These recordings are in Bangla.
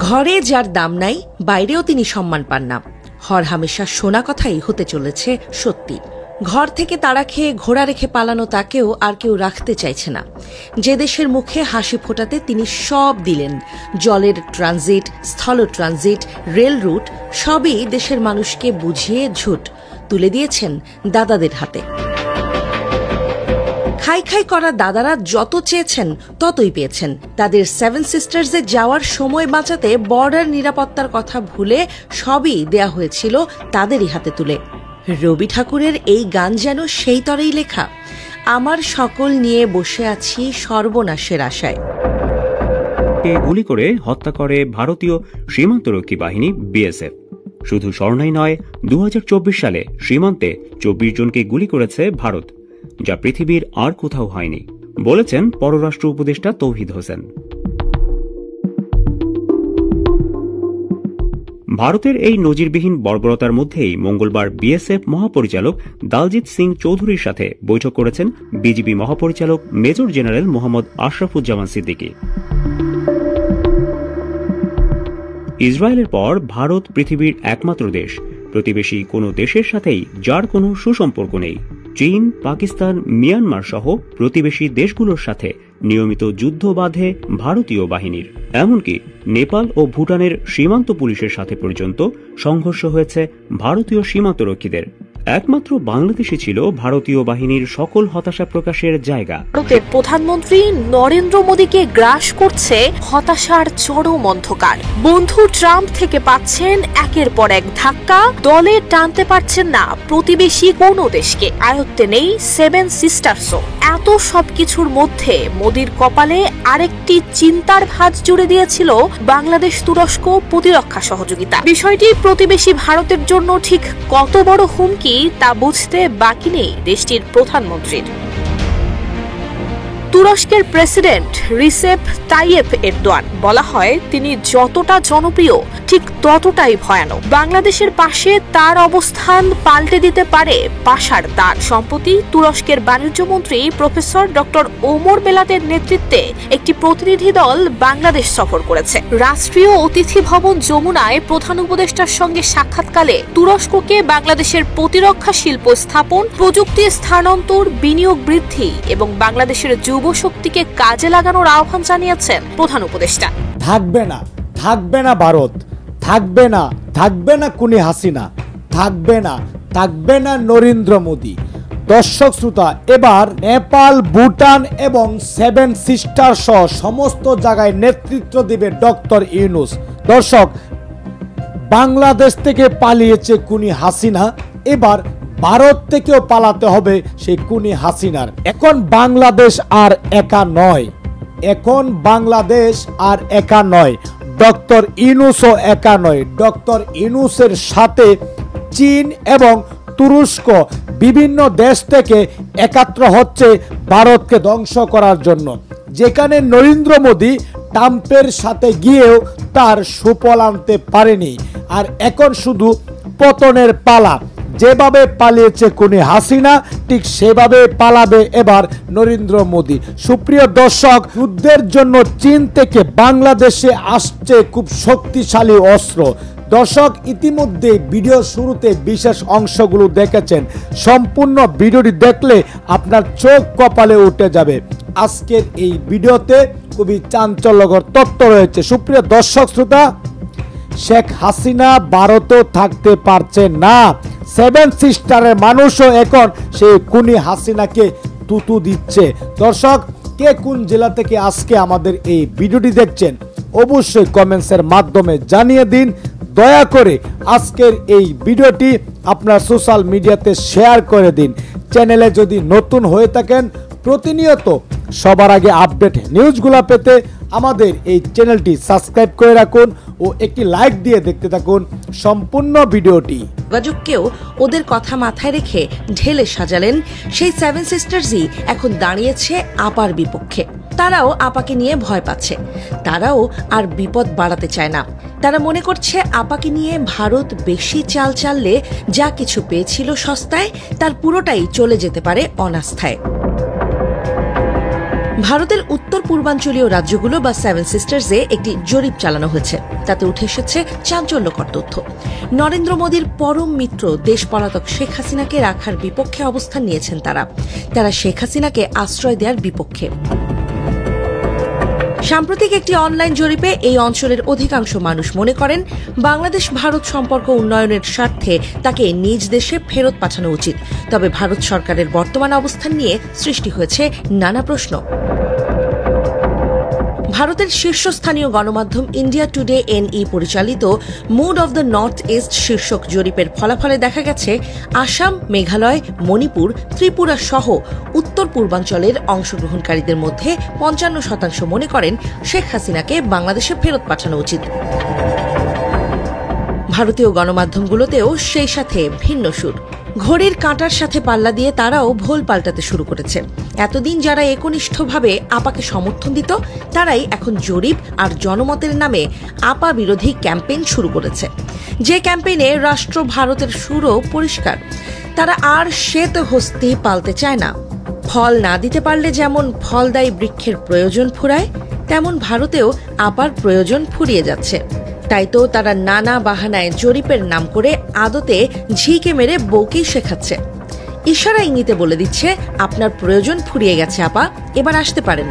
ঘরে যার দাম নাই বাইরেও তিনি সম্মান পান না। হরহামেশা শোনা কথাই হতে চলেছে সত্যি। ঘর থেকে তাড়া খেয়ে ঘোড়া রেখে পালানো তাকেও আর কেউ রাখতে চাইছে না। যে দেশের মুখে হাসি ফোটাতে তিনি সব দিলেন, জলের ট্রানজিট, স্থল ট্রানজিট, রেল রুট সবই দেশের মানুষকে বুঝিয়ে ঝুট তুলে দিয়েছেন দাদাদের হাতে। খাই খাই করা দাদারা যত চেয়েছেন ততই পেয়েছেন। তাদের সেভেন সিস্টার্সে যাওয়ার সময় বাঁচাতে বর্ডার নিরাপত্তার কথা ভুলে সবই দেয়া হয়েছিল তাদেরই হাতে তুলে। রবি ঠাকুরের এই গান যেন সেই তরেই লেখা, আমার সকল নিয়ে বসে আছি সর্বনাশের আশায়। গুলি করে হত্যা করে ভারতীয় সীমান্তরক্ষী বাহিনী বিএসএফ। শুধু স্বর্ণাই নয়, 2024 সালে সীমান্তে 24 জনকে গুলি করেছে ভারত, যা পৃথিবীর আর কোথাও হয়নি, বলেছেন পররাষ্ট্র উপদেষ্টা তৌহিদ হোসেন। ভারতের এই নজিরবিহীন বর্বরতার মধ্যেই মঙ্গলবার বিএসএফ মহাপরিচালক দালজিৎ সিং চৌধুরীর সাথে বৈঠক করেছেন বিজিবি মহাপরিচালক মেজর জেনারেল মোহাম্মদ আশরাফুজ্জামান সিদ্দিকী। ইসরায়েলের পর ভারত পৃথিবীর একমাত্র দেশ, প্রতিবেশী কোনো দেশের সাথেই যার কোনো সুসম্পর্ক নেই। চীন, পাকিস্তান, মিয়ানমার সহ প্রতিবেশী দেশগুলোর সাথে নিয়মিত যুদ্ধ বাধে ভারতীয় বাহিনীর। এমনকি নেপাল ও ভুটানের সীমান্ত পুলিশের সাথে পর্যন্ত সংঘর্ষ হয়েছে ভারতীয় সীমান্তরক্ষীদের। একমাত্র বাংলাদেশই ছিল ভারতীয় বাহিনীর সকল হতাশা প্রকাশের জায়গা। ভারতের প্রধানমন্ত্রী নরেন্দ্র মোদীকে গ্রাস করছে হতাশার চরম অন্ধকার। বন্ধু ট্রাম্প থেকে পাচ্ছেন একের পর এক ধাক্কা, দলে টানতে পারছেন না প্রতিবেশী কোনো দেশকে, আয়ত্তে নেই সেভেন সিস্টার্সও। এত সবকিছুর মধ্যে মোদীর কপালে আরেকটি চিন্তার ভাঁজ জুড়ে দিয়েছিল বাংলাদেশ তুরস্ক প্রতিরক্ষা সহযোগিতা। বিষয়টি প্রতিবেশী ভারতের জন্য ঠিক কত বড় হুমকি তা বুঝতে বাকি নেই দেশটির প্রধানমন্ত্রীর। তুরস্কের প্রেসিডেন্ট রিসেপ তাইয়েপ এরদোয়ান, বলা হয় তিনি যতটা জনপ্রিয় ঠিক ততটাই ভয়ানক। বাংলাদেশের পাশে তার অবস্থান পাল্টে দিতে পারে পাশার দাঁড়। সম্প্রতি তুরস্কের বাণিজ্য মন্ত্রী প্রফেসর ডক্টর ওমর বেলাতের নেতৃত্বে একটি প্রতিনিধি দল বাংলাদেশ সফর করেছে। রাষ্ট্রীয় অতিথি ভবন যমুনায় প্রধান উপদেষ্টার সঙ্গে সাক্ষাৎকালে তুরস্ককে বাংলাদেশের প্রতিরক্ষা শিল্প স্থাপন, প্রযুক্তি স্থানান্তর, বিনিয়োগ বৃদ্ধি এবং বাংলাদেশের যুব শক্তিকে কাজে লাগানোর আহ্বান জানিয়েছেন প্রধান উপদেষ্টা। থাকবে না ভারত, থাকবে না খুনি হাসিনা, থাকবে না নরেন্দ্র মোদী। দর্শক শ্রোতা, এবার নেপাল, ভুটান এবং সেভেন সিস্টার সহ সমস্ত জায়গায় নেতৃত্ব দিবে ডক্টর ইউনূস। দর্শক, বাংলাদেশ থেকে পালিয়েছে খুনি হাসিনা, এবার ভারত থেকেও পালাতে হবে সেই খুনি হাসিনার। এখন বাংলাদেশ আর একা নয়, ডক্টর ইউনূসও একা নয়। ডক্টর ইউনূসের সাথে চীন এবং তুরস্ক বিভিন্ন দেশ থেকে একাত্র হচ্ছে ভারতকে ধ্বংস করার জন্য। যেখানে নরেন্দ্র মোদী ট্রাম্পের সাথে গিয়েও তার সুফল আনতে পারেনি, আর এখন শুধু পতনের পালা। যেভাবে পালিয়েছে খুনি হাসিনা, ঠিক সেভাবে পালাবে এবার নরেন্দ্র মোদী। সুপ্রিয় দর্শক, যুদ্ধের জন্য চীন থেকে বাংলাদেশে আসছে খুব শক্তিশালী অস্ত্র। দর্শক, ইতিমধ্যে ভিডিও শুরুতে বিশেষ অংশগুলো দেখেছেন। সম্পূর্ণ ভিডিওটি দেখলে আপনার চোখ কপালে উঠে যাবে। আজকের এই ভিডিওতে খুবই চাঞ্চল্যকর তথ্য রয়েছে। সুপ্রিয় দর্শক শ্রোতা, শেখ হাসিনা ভারতেও থাকতে পারছে না। সেভেন সিস্টারের মানুষও এখন সেই খুনি হাসিনাকে তুতু দিচ্ছে। দর্শক, কে কোন জেলা থেকে আজকে আমাদের এই ভিডিওটি দেখছেন অবশ্যই কমেন্টসের মাধ্যমে জানিয়ে দিন। দয়া করে আজকের এই ভিডিওটি আপনার সোশ্যাল মিডিয়াতে শেয়ার করে দিন। চ্যানেলে যদি নতুন হয়ে থাকেন, প্রতিনিয়ত সবার আগে আপডেট নিউজগুলো পেতে আমাদের এই চ্যানেলটি সাবস্ক্রাইব করে রাখুন ও একটি লাইক দিয়ে দেখতে থাকুন সম্পূর্ণ ভিডিওটি। যোগাযোগকেও ওদের কথা মাথায় রেখে ঢেলে সাজালেন সেই সেভেন সিস্টার্সই এখন দাঁড়িয়েছে আপার বিপক্ষে। তারাও আপাকে নিয়ে ভয় পাচ্ছে, তারাও আর বিপদ বাড়াতে চায় না। তারা মনে করছে আপাকে নিয়ে ভারত বেশি চাল চাললে যা কিছু পেয়েছিল সস্তায়, তার পুরোটাই চলে যেতে পারে অনাস্থায়। ভারতের উত্তর পূর্বাঞ্চলীয় রাজ্যগুলো বা 7 সিস্টার্সে একটি জরিপ চালানো হয়েছে। তাতে উঠে এসেছে চাঞ্চল্যকর তথ্য। নরেন্দ্র মোদীর পরম মিত্র দেশ পলাতক শেখ হাসিনাকে রাখার বিপক্ষে অবস্থান নিয়েছেন তারা শেখ হাসিনাকে আশ্রয় দেওয়ার বিপক্ষে। সাম্প্রতিক একটি অনলাইন জরিপে এই অঞ্চলের অধিকাংশ মানুষ মনে করেন বাংলাদেশ ভারত সম্পর্ক উন্নয়নের স্বার্থে তাকে নিজ দেশে ফেরত পাঠানো উচিত। তবে ভারত সরকারের বর্তমান অবস্থান নিয়ে সৃষ্টি হয়েছে নানা প্রশ্ন। ভারতের শীর্ষস্থানীয় গণমাধ্যম ইন্ডিয়া টুডে NE পরিচালিত mood of the north east শীর্ষক জরিপের ফলাফলে দেখা গেছে আসাম, মেঘালয়, মণিপুর, ত্রিপুরা সহ উত্তর পূর্বাঞ্চলের অংশগ্রহণকারীদের মধ্যে 55% মনে করেন শেখ হাসিনাকে বাংলাদেশে ফেরত পাঠানো উচিত। ভারতীয় গণমাধ্যমগুলোতেও সেই সাথে ভিন্ন সুর। ঘড়ির কাঁটার সাথে পাল্লা দিয়ে তারাও ভোল পাল্টাতে শুরু করেছে। এতদিন যারা একনিষ্ঠভাবে আপাকে সমর্থন দিত, তারাই এখন জরিপ আর জনমতের নামে আপা বিরোধী ক্যাম্পেইন শুরু করেছে। যে ক্যাম্পেইনে রাষ্ট্র ভারতের সুরও পরিষ্কার। তারা আর শ্বেত হস্তি পালতে চায় না। ফল না দিতে পারলে যেমন ফলদায়ী বৃক্ষের প্রয়োজন ফুরায়, তেমন ভারতেও আপার প্রয়োজন ফুরিয়ে যাচ্ছে। তাই তো তারা নানা বাহানায় জরিপের নাম করে আদতে ঝিকে মেরে বউকেই শেখাচ্ছে। ইশারা ইঙ্গিতে বলে দিচ্ছে, আপনার প্রয়োজন ফুরিয়ে গেছে আপা, এবার আসতে পারেন।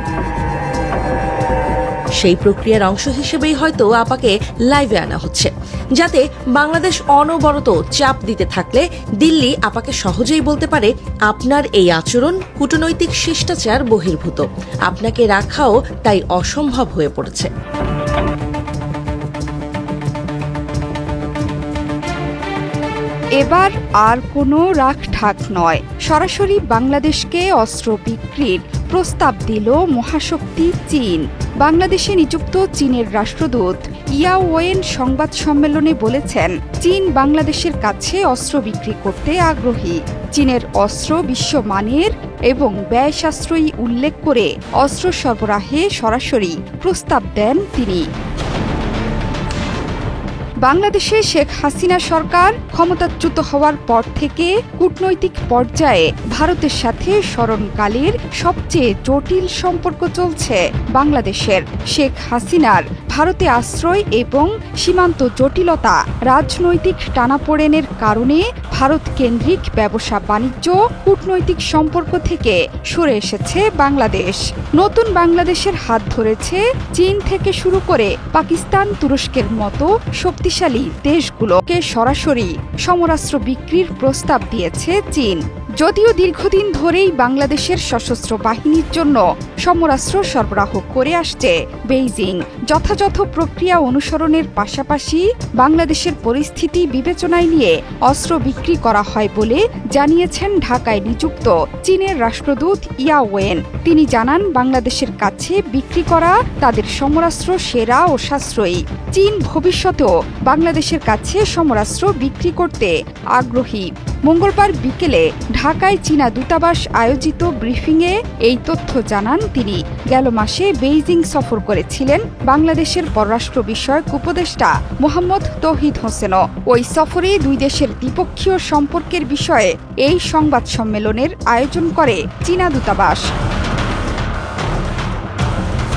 সেই প্রক্রিয়ার অংশ হিসেবেই হয়তো আপাকে লাইভে আনা হচ্ছে, যাতে বাংলাদেশ অনবরত চাপ দিতে থাকলে দিল্লি আপাকে সহজেই বলতে পারে, আপনার এই আচরণ কূটনৈতিক শিষ্টাচার বহির্ভূত, আপনাকে রাখাও তাই অসম্ভব হয়ে পড়েছে। এবার আর কোনো রাখঢাক নয়, সরাসরি বাংলাদেশকে অস্ত্র বিক্রির প্রস্তাব দিল মহাশক্তি চীন। বাংলাদেশে নিযুক্ত চীনের রাষ্ট্রদূত ইয়া ওয়েন সংবাদ সম্মেলনে বলেছেন, চীন বাংলাদেশের কাছে অস্ত্র বিক্রি করতে আগ্রহী। চীনের অস্ত্র বিশ্বমানের এবং ব্যয় সাশ্রয়ী উল্লেখ করে অস্ত্র সরবরাহে সরাসরি প্রস্তাব দেন তিনি। বাংলাদেশে শেখ হাসিনা সরকার ক্ষমতাচ্যুত হওয়ার পর থেকে কূটনৈতিক পর্যায়ে ভারতের সাথে স্মরণকালের সবচেয়ে জটিল সম্পর্ক চলছে বাংলাদেশের। শেখ হাসিনার ভারতে আশ্রয় এবং সীমান্ত জটিলতা, রাজনৈতিক টানাপোড়েনের কারণে ভারত কেন্দ্রিক ব্যবসা বাণিজ্য, কূটনৈতিক সম্পর্ক থেকে সরে এসেছে বাংলাদেশ। নতুন বাংলাদেশের হাত ধরেছে চীন থেকে শুরু করে পাকিস্তান, তুরস্কের মতো শক্তিশালী দেশগুলোকে সরাসরি সমরাস্ত্র বিক্রির প্রস্তাব দিয়েছে চীন। যদিও দীর্ঘদিন ধরেই বাংলাদেশের সশস্ত্র বাহিনীর জন্য সমরাস্ত্র সরবরাহ করে আসছে বেইজিং, যথাযথ প্রক্রিয়া অনুসরণের পাশাপাশি বাংলাদেশের পরিস্থিতি বিবেচনায় নিয়ে অস্ত্র বিক্রি করা হয় বলে জানিয়েছেন ঢাকায় নিযুক্ত চীনের রাষ্ট্রদূত ইয়া ওয়েন। তিনি জানান, বাংলাদেশের কাছে বিক্রি করা তাদের সমরাস্ত্র সেরা ও সাশ্রয়ী। চীন ভবিষ্যতেও বাংলাদেশের কাছে সমরাস্ত্র বিক্রি করতে আগ্রহী। মঙ্গলবার বিকেলে ঢাকায় চীনা দূতাবাস আয়োজিত ব্রিফিংয়ে এই তথ্য জানান তিনি। গেল মাসে বেইজিং সফর করেছিলেন বাংলাদেশের পররাষ্ট্র বিষয়ক উপদেষ্টা মোহাম্মদ তৌহিদ হোসেনও। ওই সফরে দুই দেশের দ্বিপক্ষীয় সম্পর্কের বিষয়ে এই সংবাদ সম্মেলনের আয়োজন করে চীনা দূতাবাস।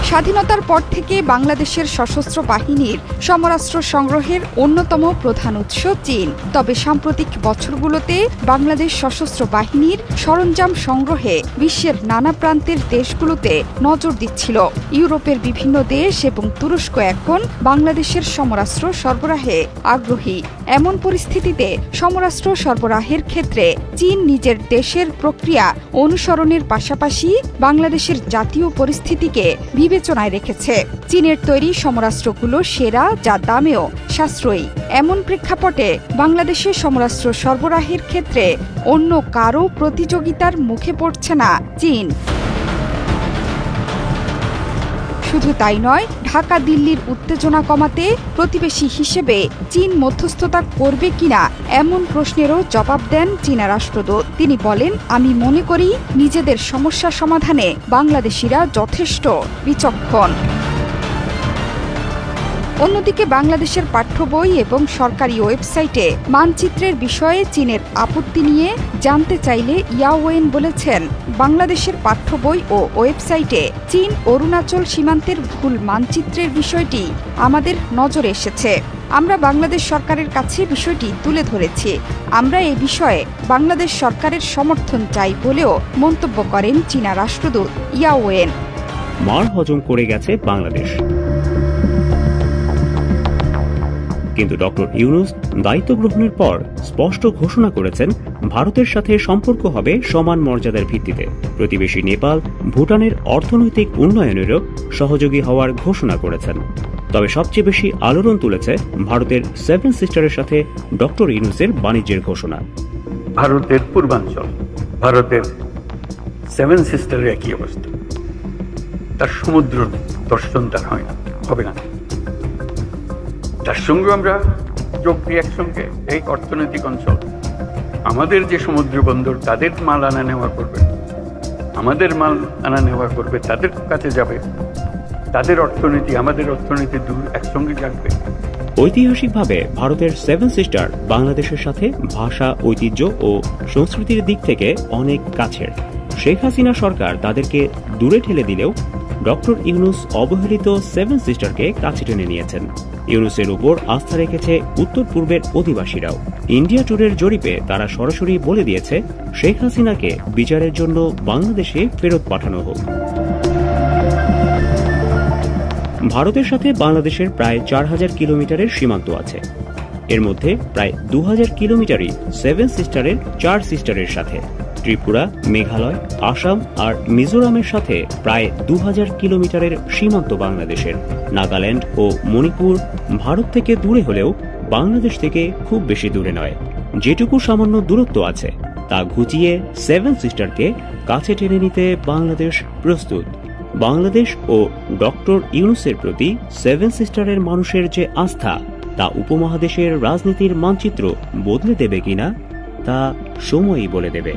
স্বাধীনতার পর থেকে বাংলাদেশের সশস্ত্র বাহিনীর সমরাস্ত্র সংগ্রহের অন্যতম প্রধান উৎস চীন। তবে সাম্প্রতিক বছরগুলোতে বাংলাদেশ সশস্ত্র বাহিনীর সরঞ্জাম সংগ্রহে বিশ্বের নানা প্রান্তের দেশগুলোতে নজর দিচ্ছিল। ইউরোপের বিভিন্ন দেশ এবং তুরস্ক এখন বাংলাদেশের সমরাস্ত্র সরবরাহে আগ্রহী। এমন পরিস্থিতিতে সমরাস্ত্র সরবরাহের ক্ষেত্রে চীন নিজের দেশের প্রক্রিয়া অনুসরণের পাশাপাশি বাংলাদেশের জাতীয় পরিস্থিতিকে বিবেচনায় রেখেছে। চীনের তৈরি সমরাস্ত্রগুলো সেরা, যা দামেও সাশ্রয়ী। এমন প্রেক্ষাপটে বাংলাদেশে সমরাস্ত্র সরবরাহের ক্ষেত্রে অন্য কারও প্রতিযোগিতার মুখে পড়ছে না চীন। শুধু তাই নয়, ঢাকা দিল্লির উত্তেজনা কমাতে প্রতিবেশী হিসেবে চীন মধ্যস্থতা করবে কিনা এমন প্রশ্নেরও জবাব দেন চীনা রাষ্ট্রদূত। তিনি বলেন, আমি মনে করি নিজেদের সমস্যা সমাধানে বাংলাদেশিরা যথেষ্ট বিচক্ষণ। অন্যদিকে বাংলাদেশের পাঠ্য বই এবং সরকারি ওয়েবসাইটে মানচিত্রের বিষয়ে চীনের আপত্তি নিয়ে জানতে চাইলে ইয়াওয়েন বলেছেন, বাংলাদেশের পাঠ্য বই ও ওয়েবসাইটে চীন অরুণাচল সীমান্তের ভুল মানচিত্রের বিষয়টি আমাদের নজরে এসেছে। আমরা বাংলাদেশ সরকারের কাছে বিষয়টি তুলে ধরেছি। আমরা এই বিষয়ে বাংলাদেশ সরকারের সমর্থন চাই বলেও মন্তব্য করেন চীনা রাষ্ট্রদূত ইয়াওয়েন। মার হজম করে গেছে বাংলাদেশ, কিন্তু ডক্টর ইউনূস দায়িত্ব গ্রহণের পর স্পষ্ট ঘোষণা করেছেন ভারতের সাথে সম্পর্ক হবে সমান মর্যাদার ভিত্তিতে। প্রতিবেশী নেপাল, ভুটানের অর্থনৈতিক উন্নয়নেরও সহযোগী হওয়ার ঘোষণা করেছেন। তবে সবচেয়ে বেশি আলোড়ন তুলেছে ভারতের 7 সিস্টারের সাথে ডক্টর ইউনূসের বাণিজ্যের ঘোষণা। ভারতের পূর্বাঞ্চল, ভারতের 7 সিস্টারের একই অবস্থা। তার সমুদ্র দর্শন তার হয় না, হবে না। তার সঙ্গে আমরা যোগ দিই একসঙ্গে এই অর্থনৈতিক অঞ্চল। আমাদের যে সমুদ্র বন্দর, তাদের মাল আনা নেওয়া করবে, আমাদের মাল আনা নেওয়া করবে, তাদের কাছে যাবে, তাদের অর্থনীতি আমাদের অর্থনীতি দূর একসঙ্গে যাবে। ঐতিহাসিকভাবে ভারতের 7 সিস্টার বাংলাদেশের সাথে ভাষা, ঐতিহ্য ও সংস্কৃতির দিক থেকে অনেক কাছের। শেখ হাসিনা সরকার তাদেরকে দূরে ঠেলে দিলেও ডক্টর ইউনূস অবহেলিত 7 সিস্টারকে কাছে টেনে নিয়েছেন। ইউনূসের উপর আস্থা রেখেছে উত্তর পূর্বের অধিবাসীরাও। ইন্ডিয়া ট্যুরের জরিপে তারা সরাসরি বলে দিয়েছে শেখ হাসিনাকে বিচারের জন্য বাংলাদেশে ফেরত পাঠানো হোক। ভারতের সাথে বাংলাদেশের প্রায় 4000 কিলোমিটারের সীমান্ত আছে। এর মধ্যে প্রায় 2000 কিলোমিটারই 7 সিস্টারের 4 সিস্টারের সাথে। ত্রিপুরা, মেঘালয়, আসাম আর মিজোরামের সাথে প্রায় 2000 কিলোমিটারের সীমান্ত বাংলাদেশের। নাগাল্যান্ড ও মণিপুর ভারত থেকে দূরে হলেও বাংলাদেশ থেকে খুব বেশি দূরে নয়। যেটুকু সামান্য দূরত্ব আছে তা ঘুচিয়ে 7 সিস্টারকে কাছে টেনে নিতে বাংলাদেশ প্রস্তুত। বাংলাদেশ ও ডক্টর ইউনূসের প্রতি 7 সিস্টারের মানুষের যে আস্থা, তা উপমহাদেশের রাজনীতির মানচিত্র বদলে দেবে কিনা তা সময়ই বলে দেবে।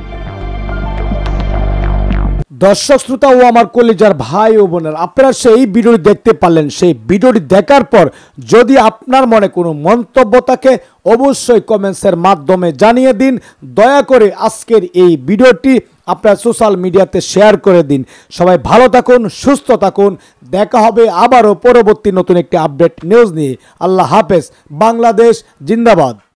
দর্শক শ্রোতা ও আমার কলিজার ভাই ও বোনের, আপনারা সেই ভিডিওটি দেখতে পারলেন। সেই ভিডিওটি দেখার পর যদি আপনার মনে কোনো মন্তব্য থাকে অবশ্যই কমেন্টসের মাধ্যমে জানিয়ে দিন। দয়া করে আজকের এই ভিডিওটি আপনার সোশ্যাল মিডিয়াতে শেয়ার করে দিন। সবাই ভালো থাকুন, সুস্থ থাকুন। দেখা হবে আবারও পরবর্তী নতুন একটি আপডেট নিউজ নিয়ে। আল্লাহ হাফেজ। বাংলাদেশ জিন্দাবাদ।